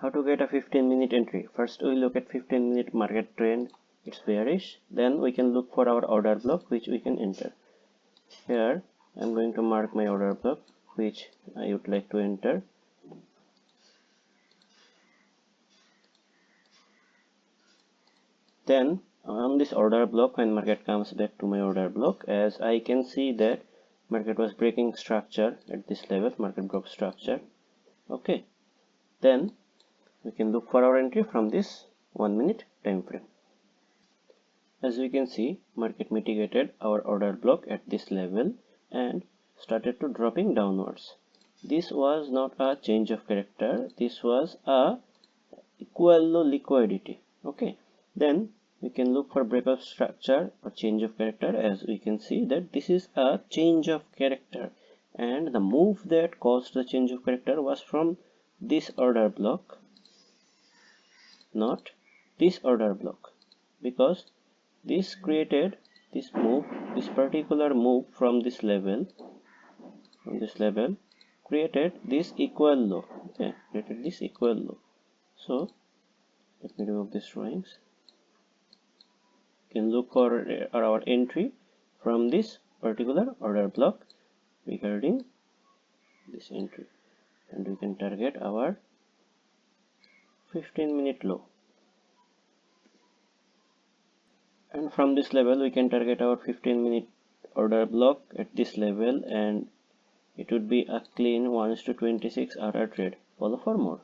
How to get a 15-minute entry? First we look at 15-minute market trend. It's bearish. Then we can look for our order block which we can enter. Here I'm going to mark my order block which I would like to enter. Then on this order block, when market comes back to my order block, as I can see that market was breaking structure at this level, market broke structure. Okay, then we can look for our entry from this 1 minute time frame. As we can see, market mitigated our order block at this level and started to dropping downwards. This was not a change of character, this was a equal low liquidity. Okay, then we can look for breakout structure or change of character. As we can see that this is a change of character, and the move that caused the change of character was from this order block, not this order block, because this created this move, this particular move from this level, created this equal low. Okay, created this equal low. So let me remove these drawings. You can look for our entry from this particular order block regarding this entry, and we can target our 15-minute low, and from this level we can target our 15-minute order block at this level, and it would be a clean 1:26 hour trade. Follow for more.